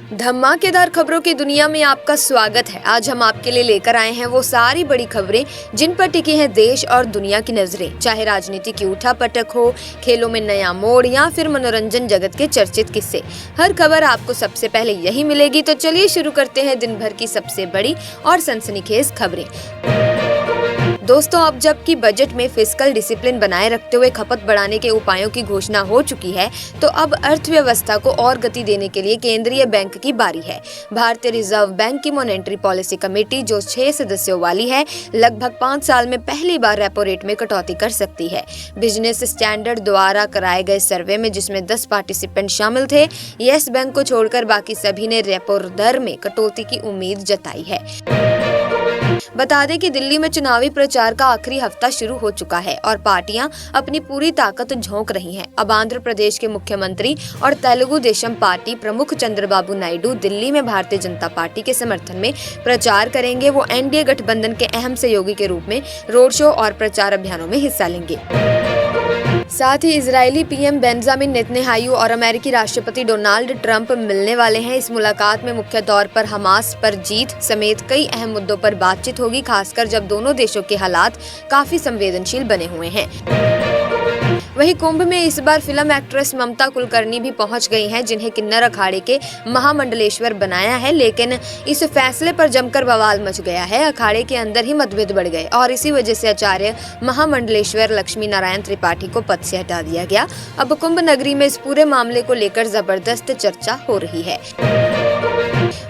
धमाकेदार खबरों की दुनिया में आपका स्वागत है। आज हम आपके लिए लेकर आए हैं वो सारी बड़ी खबरें जिन पर टिकी है देश और दुनिया की नजरें। चाहे राजनीति की उठापटक हो, खेलों में नया मोड़ या फिर मनोरंजन जगत के चर्चित किस्से, हर खबर आपको सबसे पहले यही मिलेगी। तो चलिए शुरू करते हैं दिन भर की सबसे बड़ी और सनसनीखेज खबरें। दोस्तों, अब जबकि बजट में फिस्कल डिसिप्लिन बनाए रखते हुए खपत बढ़ाने के उपायों की घोषणा हो चुकी है, तो अब अर्थव्यवस्था को और गति देने के लिए केंद्रीय बैंक की बारी है। भारतीय रिजर्व बैंक की मॉनेटरी पॉलिसी कमेटी, जो 6 सदस्यों वाली है, लगभग 5 साल में पहली बार रेपो रेट में कटौती कर सकती है। बिजनेस स्टैंडर्ड द्वारा कराए गए सर्वे में, जिसमें 10 पार्टिसिपेंट शामिल थे, येस बैंक को छोड़कर बाकी सभी ने रेपो दर में कटौती की उम्मीद जताई है। बता दें कि दिल्ली में चुनावी प्रचार का आखिरी हफ्ता शुरू हो चुका है और पार्टियां अपनी पूरी ताकत झोंक रही हैं। अब आंध्र प्रदेश के मुख्यमंत्री और तेलुगु देशम पार्टी प्रमुख चंद्रबाबू नायडू दिल्ली में भारतीय जनता पार्टी के समर्थन में प्रचार करेंगे। वो एनडीए गठबंधन के अहम सहयोगी के रूप में रोड शो और प्रचार अभियानों में हिस्सा लेंगे। साथ ही इजरायली पीएम बेंजामिन नेतन्याहू और अमेरिकी राष्ट्रपति डोनाल्ड ट्रंप मिलने वाले हैं। इस मुलाकात में मुख्य तौर पर हमास पर जीत समेत कई अहम मुद्दों पर बातचीत होगी, खासकर जब दोनों देशों के हालात काफी संवेदनशील बने हुए हैं। वहीं कुंभ में इस बार फिल्म एक्ट्रेस ममता कुलकर्णी भी पहुंच गई हैं, जिन्हें किन्नर अखाड़े के महामंडलेश्वर बनाया है। लेकिन इस फैसले पर जमकर बवाल मच गया है। अखाड़े के अंदर ही मतभेद बढ़ गए और इसी वजह से आचार्य महामंडलेश्वर लक्ष्मी नारायण त्रिपाठी को पद से हटा दिया गया। अब कुंभ नगरी में इस पूरे मामले को लेकर जबरदस्त चर्चा हो रही है।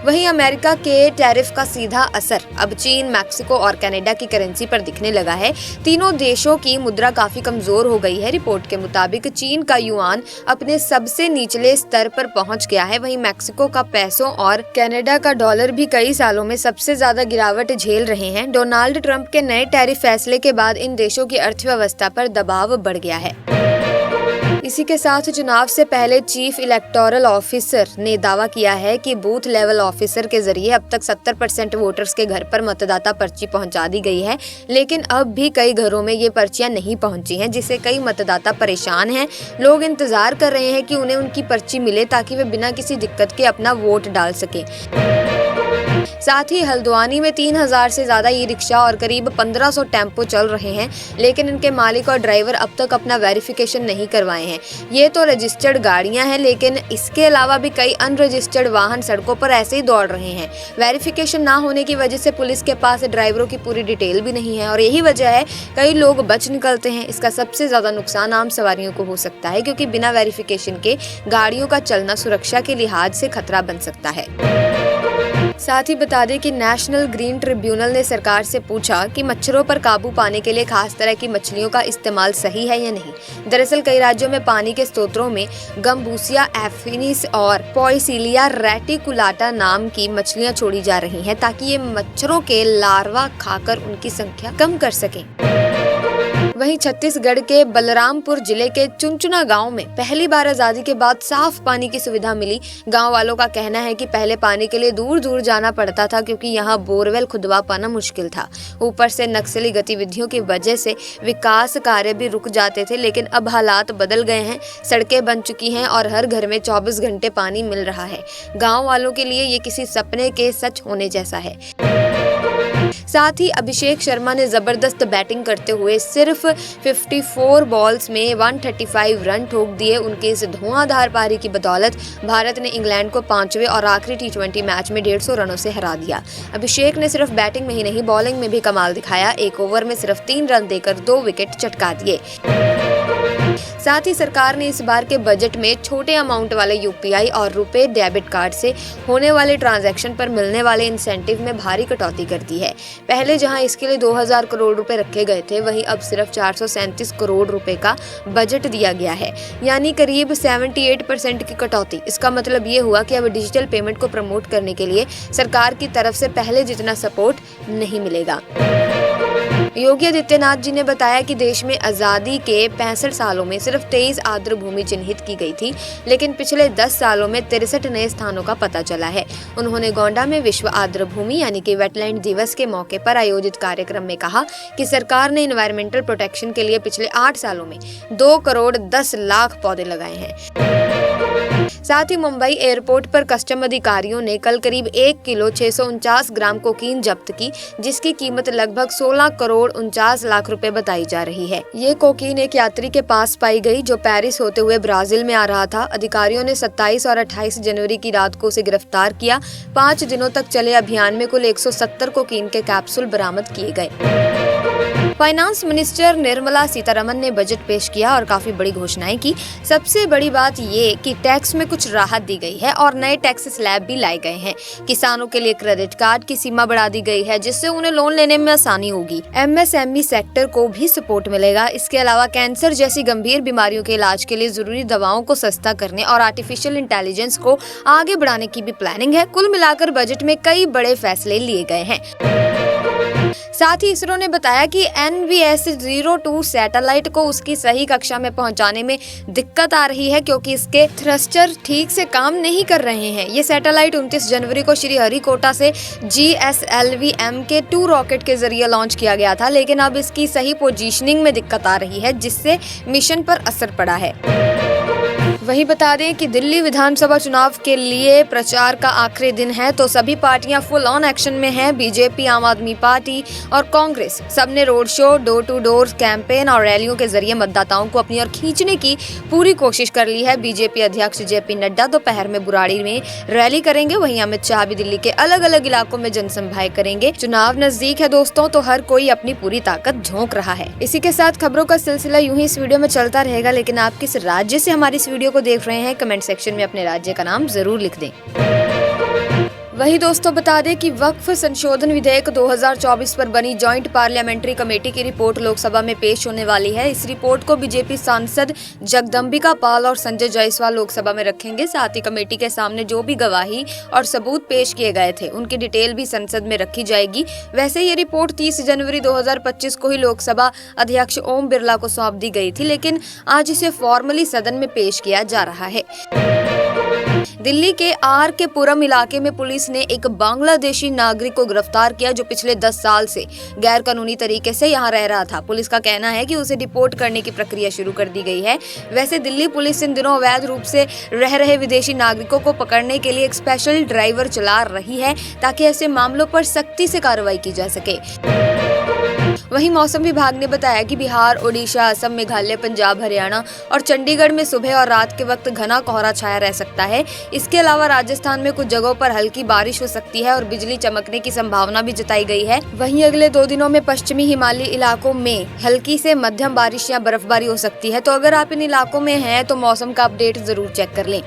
वहीं अमेरिका के टैरिफ का सीधा असर अब चीन, मैक्सिको और कनाडा की करेंसी पर दिखने लगा है। तीनों देशों की मुद्रा काफी कमजोर हो गई है। रिपोर्ट के मुताबिक चीन का युआन अपने सबसे निचले स्तर पर पहुंच गया है। वहीं मैक्सिको का पेसो और कनाडा का डॉलर भी कई सालों में सबसे ज्यादा गिरावट झेल रहे हैं। डोनाल्ड ट्रंप के नए टैरिफ फैसले के बाद इन देशों की अर्थव्यवस्था पर दबाव बढ़ गया है। इसी के साथ चुनाव से पहले चीफ इलेक्टोरल ऑफिसर ने दावा किया है कि बूथ लेवल ऑफिसर के जरिए अब तक 70% वोटर्स के घर पर मतदाता पर्ची पहुंचा दी गई है। लेकिन अब भी कई घरों में ये पर्चियां नहीं पहुंची हैं, जिससे कई मतदाता परेशान हैं। लोग इंतजार कर रहे हैं कि उन्हें उनकी पर्ची मिले ताकि वे बिना किसी दिक्कत के अपना वोट डाल सकें। साथ ही हल्द्वानी में 3000 से ज्यादा ई रिक्शा और करीब 1500 टेम्पो चल रहे हैं, लेकिन इनके मालिक और ड्राइवर अब तक अपना वेरिफिकेशन नहीं करवाए हैं। ये तो रजिस्टर्ड गाड़ियां हैं, लेकिन इसके अलावा भी कई अनरजिस्टर्ड वाहन सड़कों पर ऐसे ही दौड़ रहे हैं। वेरिफिकेशन ना होने की वजह से पुलिस के पास ड्राइवरों की पूरी डिटेल भी नहीं है और यही वजह है कई लोग बच निकलते हैं। इसका सबसे ज्यादा नुकसान आम सवारियों को हो सकता है, क्योंकि बिना वेरिफिकेशन के गाड़ियों का चलना सुरक्षा के लिहाज से खतरा बन सकता है। साथ ही बता दें कि नेशनल ग्रीन ट्रिब्यूनल ने सरकार से पूछा कि मच्छरों पर काबू पाने के लिए खास तरह की मछलियों का इस्तेमाल सही है या नहीं। दरअसल कई राज्यों में पानी के स्रोतों में गम्बूसिया एफिनिस और पॉइसिलिया रेटिकुलाटा नाम की मछलियां छोड़ी जा रही हैं, ताकि ये मच्छरों के लार्वा खाकर उनकी संख्या कम कर सकें। वहीं छत्तीसगढ़ के बलरामपुर जिले के चुनचुना गांव में पहली बार आजादी के बाद साफ पानी की सुविधा मिली। गांव वालों का कहना है कि पहले पानी के लिए दूर दूर जाना पड़ता था, क्योंकि यहां बोरवेल खुदवा पाना मुश्किल था। ऊपर से नक्सली गतिविधियों की वजह से विकास कार्य भी रुक जाते थे। लेकिन अब हालात बदल गए हैं, सड़कें बन चुकी हैं और हर घर में 24 घंटे पानी मिल रहा है। गाँव वालों के लिए ये किसी सपने के सच होने जैसा है। साथ ही अभिषेक शर्मा ने जबरदस्त बैटिंग करते हुए सिर्फ 54 बॉल्स में 135 रन ठोक दिए। उनके इस धुआंधार पारी की बदौलत भारत ने इंग्लैंड को 5वें और आखिरी टी20 मैच में 150 रनों से हरा दिया। अभिषेक ने सिर्फ बैटिंग में ही नहीं, बॉलिंग में भी कमाल दिखाया। एक ओवर में सिर्फ 3 रन देकर 2 विकेट चटका दिए। साथ ही सरकार ने इस बार के बजट में छोटे अमाउंट वाले यूपीआई और रुपए डेबिट कार्ड से होने वाले ट्रांजैक्शन पर मिलने वाले इंसेंटिव में भारी कटौती कर दी है। पहले जहां इसके लिए 2000 करोड़ रुपए रखे गए थे, वहीं अब सिर्फ 437 करोड़ रुपए का बजट दिया गया है, यानी करीब 78% की कटौती। इसका मतलब ये हुआ कि अब डिजिटल पेमेंट को प्रमोट करने के लिए सरकार की तरफ से पहले जितना सपोर्ट नहीं मिलेगा। योगी आदित्यनाथ जी ने बताया कि देश में आजादी के 65 सालों में सिर्फ 23 आर्द्र भूमि चिन्हित की गई थी, लेकिन पिछले 10 सालों में 63 नए स्थानों का पता चला है। उन्होंने गोंडा में विश्व आर्द्र भूमि यानी कि वेटलैंड दिवस के मौके पर आयोजित कार्यक्रम में कहा कि सरकार ने एनवायरमेंटल प्रोटेक्शन के लिए पिछले 8 सालों में 2 करोड़ 10 लाख पौधे लगाए हैं। साथ ही मुंबई एयरपोर्ट पर कस्टम अधिकारियों ने कल करीब 1 किलो 649 ग्राम कोकीन जब्त की, जिसकी कीमत लगभग 16 करोड़ 49 लाख रुपए बताई जा रही है। ये कोकीन एक यात्री के पास पाई गई जो पेरिस होते हुए ब्राजील में आ रहा था। अधिकारियों ने 27 और 28 जनवरी की रात को उसे गिरफ्तार किया। 5 दिनों तक चले अभियान में कुल 170 कोकीन के कैप्सूल बरामद किए गए। फाइनेंस मिनिस्टर निर्मला सीतारमण ने बजट पेश किया और काफी बड़ी घोषणाएं की। सबसे बड़ी बात ये कि टैक्स में कुछ राहत दी गई है और नए टैक्स स्लैब भी लाए गए हैं। किसानों के लिए क्रेडिट कार्ड की सीमा बढ़ा दी गई है, जिससे उन्हें लोन लेने में आसानी होगी। MSME सेक्टर को भी सपोर्ट मिलेगा। इसके अलावा कैंसर जैसी गंभीर बीमारियों के इलाज के लिए जरूरी दवाओं को सस्ता करने और आर्टिफिशियल इंटेलिजेंस को आगे बढ़ाने की भी प्लानिंग है। कुल मिलाकर बजट में कई बड़े फैसले लिए गए हैं। साथ ही इसरो ने बताया कि NVS-02 सैटेलाइट को उसकी सही कक्षा में पहुंचाने में दिक्कत आ रही है, क्योंकि इसके थ्रस्टर ठीक से काम नहीं कर रहे हैं। ये सैटेलाइट 29 जनवरी को श्रीहरिकोटा से GSLV Mk2 रॉकेट के जरिए लॉन्च किया गया था, लेकिन अब इसकी सही पोजीशनिंग में दिक्कत आ रही है, जिससे मिशन पर असर पड़ा है। वहीं बता दें कि दिल्ली विधानसभा चुनाव के लिए प्रचार का आखिरी दिन है, तो सभी पार्टियां फुल ऑन एक्शन में हैं। बीजेपी, आम आदमी पार्टी और कांग्रेस सबने road show, door to door campaign और रैलियों के जरिए मतदाताओं को अपनी ओर खींचने की पूरी कोशिश कर ली है। बीजेपी अध्यक्ष JP नड्डा दोपहर में बुराड़ी में रैली करेंगे। वहीं अमित शाह भी दिल्ली के अलग अलग इलाकों में जनसभाएं करेंगे। चुनाव नजदीक है दोस्तों, तो हर कोई अपनी पूरी ताकत झोंक रहा है। इसी के साथ खबरों का सिलसिला यूं ही इस वीडियो में चलता रहेगा, लेकिन आप किस राज्य से हमारी इस वीडियो को देख रहे हैं, कमेंट सेक्शन में अपने राज्य का नाम जरूर लिख दें। वही दोस्तों बता दें कि वक्फ संशोधन विधेयक 2024 पर बनी जॉइंट पार्लियामेंट्री कमेटी की रिपोर्ट लोकसभा में पेश होने वाली है। इस रिपोर्ट को बीजेपी सांसद जगदम्बिका पाल और संजय जायसवाल लोकसभा में रखेंगे। साथ ही कमेटी के सामने जो भी गवाही और सबूत पेश किए गए थे, उनकी डिटेल भी संसद में रखी जाएगी। वैसे ये रिपोर्ट 30 जनवरी 2025 को ही लोकसभा अध्यक्ष ओम बिरला को सौंप दी गई थी, लेकिन आज इसे फॉर्मली सदन में पेश किया जा रहा है। दिल्ली के RK पुरम इलाके में पुलिस ने एक बांग्लादेशी नागरिक को गिरफ्तार किया, जो पिछले 10 साल से गैर कानूनी तरीके से यहां रह रहा था। पुलिस का कहना है कि उसे डिपोर्ट करने की प्रक्रिया शुरू कर दी गई है। वैसे दिल्ली पुलिस इन दिनों अवैध रूप से रह रहे विदेशी नागरिकों को पकड़ने के लिए एक स्पेशल ड्राइवर चला रही है, ताकि ऐसे मामलों पर सख्ती से कार्रवाई की जा सके। वहीं मौसम विभाग ने बताया कि बिहार, ओडिशा, असम, मेघालय, पंजाब, हरियाणा और चंडीगढ़ में सुबह और रात के वक्त घना कोहरा छाया रह सकता है। इसके अलावा राजस्थान में कुछ जगहों पर हल्की बारिश हो सकती है और बिजली चमकने की संभावना भी जताई गई है। वहीं अगले 2 दिनों में पश्चिमी हिमालयी इलाकों में हल्की से मध्यम बारिश या बर्फबारी हो सकती है। तो अगर आप इन इलाकों में हैं तो मौसम का अपडेट जरूर चेक कर लें।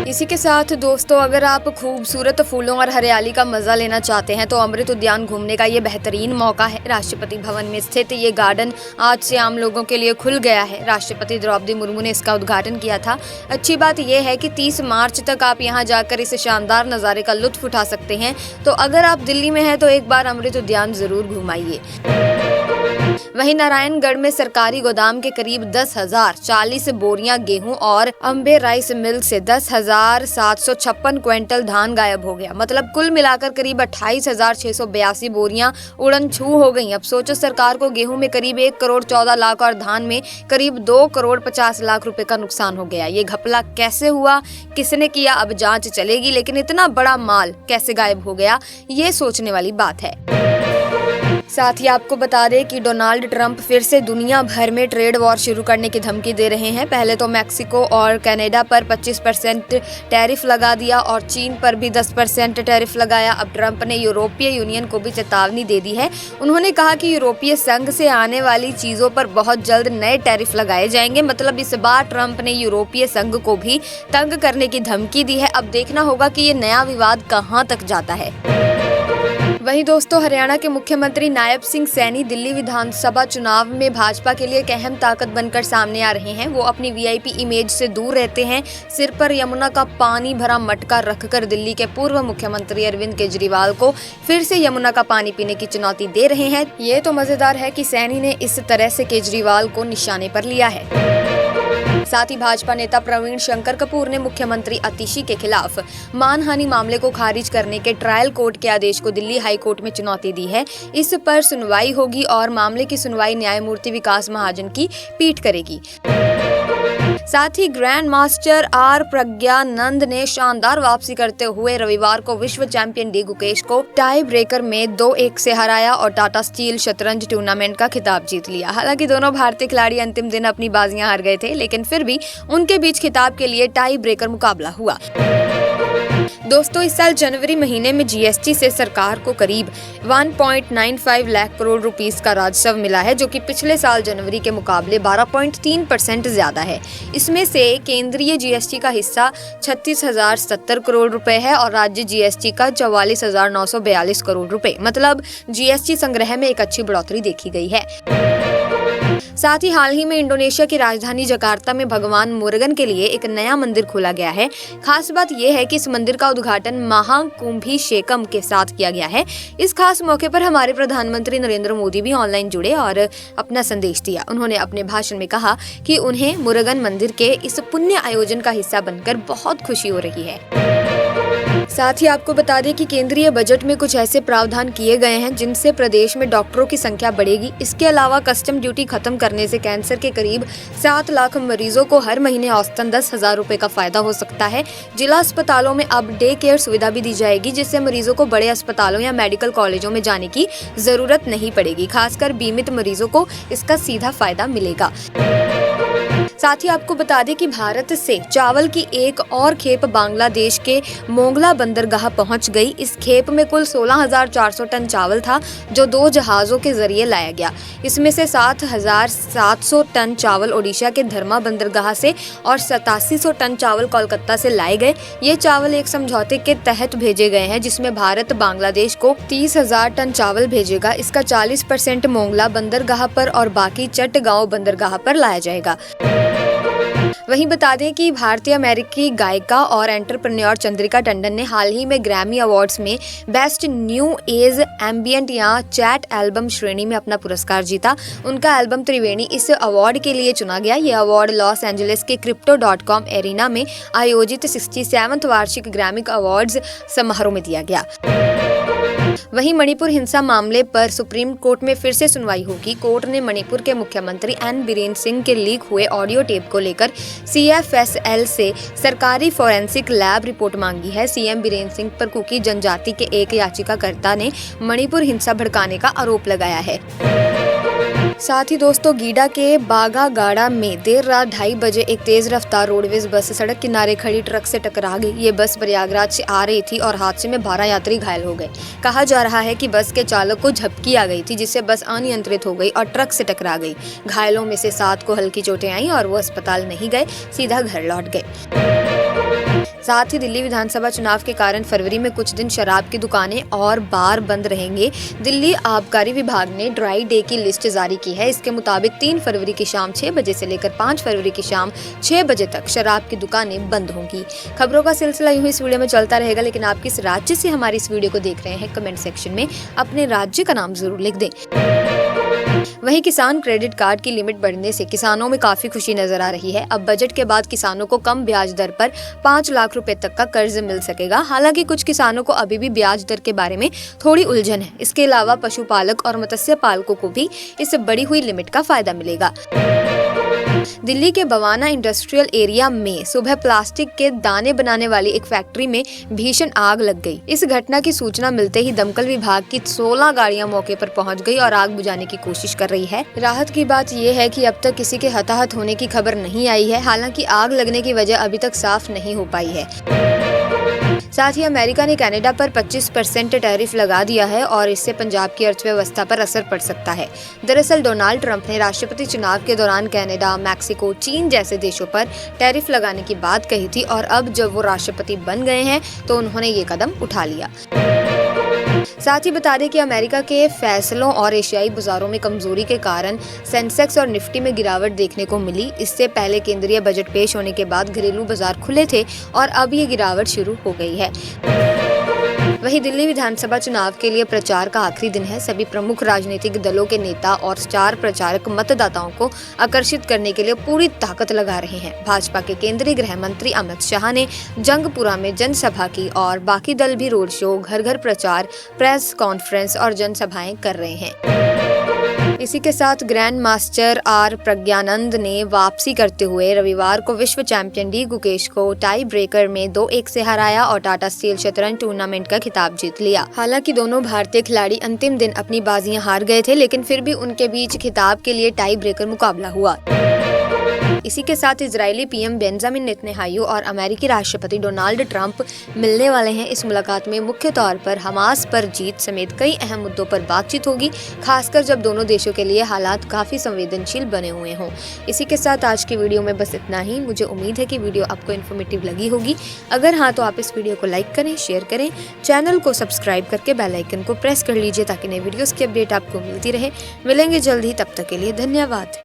इसी के साथ दोस्तों, अगर आप खूबसूरत फूलों और हरियाली का मजा लेना चाहते हैं तो अमृत उद्यान घूमने का ये बेहतरीन मौका है। राष्ट्रपति भवन में स्थित ये गार्डन आज से आम लोगों के लिए खुल गया है। राष्ट्रपति द्रौपदी मुर्मू ने इसका उद्घाटन किया था। अच्छी बात यह है कि 30 मार्च तक आप यहाँ जाकर इस शानदार नज़ारे का लुत्फ उठा सकते हैं। तो अगर आप दिल्ली में हैं तो एक बार अमृत उद्यान जरूर घुमाइए। वहीं नारायणगढ़ में सरकारी गोदाम के करीब 10,040 बोरियां गेहूं और अम्बे राइस मिल से 10,756 क्विंटल धान गायब हो गया। मतलब कुल मिलाकर करीब 28,682 बोरियां उड़न छू हो गईं। अब सोचो, सरकार को गेहूं में करीब 1 करोड़ 14 लाख और धान में करीब 2 करोड़ 50 लाख रुपए का नुकसान हो गया। ये घपला कैसे हुआ, किसने किया, अब जांच चलेगी, लेकिन इतना बड़ा माल कैसे गायब हो गया, ये सोचने वाली बात है। साथ ही आपको बता दें कि डोनाल्ड ट्रंप फिर से दुनिया भर में ट्रेड वॉर शुरू करने की धमकी दे रहे हैं। पहले तो मैक्सिको और कनाडा पर 25% टैरिफ लगा दिया और चीन पर भी 10% टैरिफ लगाया। अब ट्रंप ने यूरोपीय यूनियन को भी चेतावनी दे दी है। उन्होंने कहा कि यूरोपीय संघ से आने वाली चीजों पर बहुत जल्द नए टैरिफ लगाए जाएंगे। मतलब इस बार ट्रंप ने यूरोपीय संघ को भी तंग करने की धमकी दी है। अब देखना होगा कि ये नया विवाद कहां तक जाता है। वहीं दोस्तों, हरियाणा के मुख्यमंत्री नायब सिंह सैनी दिल्ली विधानसभा चुनाव में भाजपा के लिए एक अहम ताकत बनकर सामने आ रहे हैं। वो अपनी वीआईपी इमेज से दूर रहते हैं। सिर पर यमुना का पानी भरा मटका रखकर दिल्ली के पूर्व मुख्यमंत्री अरविंद केजरीवाल को फिर से यमुना का पानी पीने की चुनौती दे रहे हैं। ये तो मजेदार है कि सैनी ने इस तरह से केजरीवाल को निशाने पर लिया है। साथ ही भाजपा नेता प्रवीण शंकर कपूर ने मुख्यमंत्री आतिशी के खिलाफ मानहानि मामले को खारिज करने के ट्रायल कोर्ट के आदेश को दिल्ली हाई कोर्ट में चुनौती दी है। इस पर सुनवाई होगी और मामले की सुनवाई न्यायमूर्ति विकास महाजन की पीठ करेगी। साथ ही ग्रैंड मास्टर आर प्रज्ञानंद ने शानदार वापसी करते हुए रविवार को विश्व चैंपियन डी गुकेश को टाई ब्रेकर में 2-1 से हराया और टाटा स्टील शतरंज टूर्नामेंट का खिताब जीत लिया। हालांकि दोनों भारतीय खिलाड़ी अंतिम दिन अपनी बाजियां हार गए थे, लेकिन फिर भी उनके बीच खिताब के लिए टाई ब्रेकर मुकाबला हुआ। दोस्तों, इस साल जनवरी महीने में जीएसटी से सरकार को करीब 1.95 लाख करोड़ रुपीस का राजस्व मिला है, जो कि पिछले साल जनवरी के मुकाबले 12.3% ज्यादा है। इसमें से केंद्रीय जीएसटी का हिस्सा 36,070 करोड़ रुपए है और राज्य जीएसटी का 44,942 करोड़ रुपए। मतलब जीएसटी संग्रह में एक अच्छी बढ़ोतरी देखी गई है। साथ ही हाल ही में इंडोनेशिया की राजधानी जकार्ता में भगवान मुरुगन के लिए एक नया मंदिर खोला गया है। खास बात यह है कि इस मंदिर का उद्घाटन महाकुंभिषेकम के साथ किया गया है। इस खास मौके पर हमारे प्रधानमंत्री नरेंद्र मोदी भी ऑनलाइन जुड़े और अपना संदेश दिया। उन्होंने अपने भाषण में कहा कि उन्हें मुरुगन मंदिर के इस पुण्य आयोजन का हिस्सा बनकर बहुत खुशी हो रही है। साथ ही आपको बता दें कि केंद्रीय बजट में कुछ ऐसे प्रावधान किए गए हैं जिनसे प्रदेश में डॉक्टरों की संख्या बढ़ेगी। इसके अलावा कस्टम ड्यूटी खत्म करने से कैंसर के करीब 7 लाख मरीजों को हर महीने औसतन 10,000 रुपए का फायदा हो सकता है। जिला अस्पतालों में अब डे केयर सुविधा भी दी जाएगी, जिससे मरीजों को बड़े अस्पतालों या मेडिकल कॉलेजों में जाने की जरूरत नहीं पड़ेगी। खासकर बीमित मरीजों को इसका सीधा फायदा मिलेगा। साथ ही आपको बता दें कि भारत से चावल की एक और खेप बांग्लादेश के मोंगला बंदरगाह पहुंच गई। इस खेप में कुल 16,400 टन चावल था, जो 2 जहाजों के जरिए लाया गया। इसमें से 7,700 टन चावल ओडिशा के धर्मा बंदरगाह से और 8700 टन चावल कोलकाता से लाए गए। ये चावल एक समझौते के तहत भेजे गए हैं, जिसमें भारत बांग्लादेश को 30,000 टन चावल भेजेगा। इसका 40% मोंगला बंदरगाह पर और बाकी चट्टगांव बंदरगाह पर लाया जाएगा। वहीं बता दें कि भारतीय अमेरिकी गायिका और एंटरप्रेन्योर चंद्रिका टंडन ने हाल ही में ग्रैमी अवार्ड्स में बेस्ट न्यू एज एम्बियंट या चैट एल्बम श्रेणी में अपना पुरस्कार जीता। उनका एल्बम त्रिवेणी इस अवार्ड के लिए चुना गया। यह अवार्ड लॉस एंजलिस के crypto.com एरिना में आयोजित 67वें वार्षिक ग्रैमी अवार्ड्स समारोह में दिया गया। वहीं मणिपुर हिंसा मामले पर सुप्रीम कोर्ट में फिर से सुनवाई होगी। कोर्ट ने मणिपुर के मुख्यमंत्री एन बीरेन सिंह के लीक हुए ऑडियो टेप को लेकर CFSL से सरकारी फोरेंसिक लैब रिपोर्ट मांगी है। सीएम बीरेन सिंह पर कुकी जनजाति के एक याचिकाकर्ता ने मणिपुर हिंसा भड़काने का आरोप लगाया है। साथ ही दोस्तों, गीडा के बागागाड़ा में देर रात 2:30 बजे एक तेज रफ्तार रोडवेज बस सड़क किनारे खड़ी ट्रक से टकरा गई। ये बस प्रयागराज से आ रही थी और हादसे में 12 यात्री घायल हो गए। कहा जा रहा है कि बस के चालक को झपकी आ गई थी, जिससे बस अनियंत्रित हो गई और ट्रक से टकरा गई। घायलों में से 7 को हल्की चोटें आईं और वो अस्पताल नहीं गए, सीधा घर लौट गए। साथ ही दिल्ली विधानसभा चुनाव के कारण फरवरी में कुछ दिन शराब की दुकानें और बार बंद रहेंगे। दिल्ली आबकारी विभाग ने ड्राई डे की लिस्ट जारी की है। इसके मुताबिक 3 फरवरी की शाम 6 बजे से लेकर 5 फरवरी की शाम 6 बजे तक शराब की दुकानें बंद होंगी। खबरों का सिलसिला यूं ही इस वीडियो में चलता रहेगा, लेकिन आप किस राज्य से हमारी इस वीडियो को देख रहे हैं, कमेंट सेक्शन में अपने राज्य का नाम जरूर लिख दें। वहीं किसान क्रेडिट कार्ड की लिमिट बढ़ने से किसानों में काफी खुशी नजर आ रही है। अब बजट के बाद किसानों को कम ब्याज दर पर 5 लाख रुपए तक का कर्ज मिल सकेगा। हालांकि कुछ किसानों को अभी भी ब्याज दर के बारे में थोड़ी उलझन है। इसके अलावा पशुपालक और मत्स्य पालकों को भी इस बढ़ी हुई लिमिट का फायदा मिलेगा। दिल्ली के बवाना इंडस्ट्रियल एरिया में सुबह प्लास्टिक के दाने बनाने वाली एक फैक्ट्री में भीषण आग लग गई। इस घटना की सूचना मिलते ही दमकल विभाग की 16 गाड़ियां मौके पर पहुंच गई और आग बुझाने की कोशिश कर रही है। राहत की बात यह है कि अब तक किसी के हताहत होने की खबर नहीं आई है। हालांकि आग लगने की वजह अभी तक साफ नहीं हो पाई है। साथ ही अमेरिका ने कनाडा पर 25% टैरिफ लगा दिया है और इससे पंजाब की अर्थव्यवस्था पर असर पड़ सकता है। दरअसल डोनाल्ड ट्रंप ने राष्ट्रपति चुनाव के दौरान कनाडा, मैक्सिको, चीन जैसे देशों पर टैरिफ लगाने की बात कही थी और अब जब वो राष्ट्रपति बन गए हैं तो उन्होंने ये कदम उठा लिया। साथ ही बता दें कि अमेरिका के फैसलों और एशियाई बाजारों में कमजोरी के कारण सेंसेक्स और निफ्टी में गिरावट देखने को मिली। इससे पहले केंद्रीय बजट पेश होने के बाद घरेलू बाजार खुले थे और अब ये गिरावट शुरू हो गई है। वहीं दिल्ली विधानसभा चुनाव के लिए प्रचार का आखिरी दिन है। सभी प्रमुख राजनीतिक दलों के नेता और स्टार प्रचारक मतदाताओं को आकर्षित करने के लिए पूरी ताकत लगा रहे हैं। भाजपा के केंद्रीय गृह मंत्री अमित शाह ने जंगपुरा में जनसभा की और बाकी दल भी रोड शो, घर घर प्रचार, प्रेस कॉन्फ्रेंस और जनसभाएं कर रहे हैं। इसी के साथ ग्रैंड मास्टर आर प्रज्ञानंद ने वापसी करते हुए रविवार को विश्व चैंपियन डी गुकेश को टाई ब्रेकर में 2-1 से हराया और टाटा स्टील शतरंज टूर्नामेंट का खिताब जीत लिया। हालांकि दोनों भारतीय खिलाड़ी अंतिम दिन अपनी बाजियां हार गए थे, लेकिन फिर भी उनके बीच खिताब के लिए टाई ब्रेकर मुकाबला हुआ। इसी के साथ इजरायली पीएम बेंजामिन नेतन्याहू और अमेरिकी राष्ट्रपति डोनाल्ड ट्रंप मिलने वाले हैं। इस मुलाकात में मुख्य तौर पर हमास पर जीत समेत कई अहम मुद्दों पर बातचीत होगी, खासकर जब दोनों देशों के लिए हालात काफी संवेदनशील बने हुए हों। इसी के साथ आज की वीडियो में बस इतना ही। मुझे उम्मीद है कि वीडियो आपको इन्फॉर्मेटिव लगी होगी। अगर हाँ तो आप इस वीडियो को लाइक करें, शेयर करें, चैनल को सब्सक्राइब करके बेल आइकन को प्रेस कर लीजिए ताकि नई वीडियोस की अपडेट आपको मिलती रहे। मिलेंगे जल्द ही, तब तक के लिए धन्यवाद।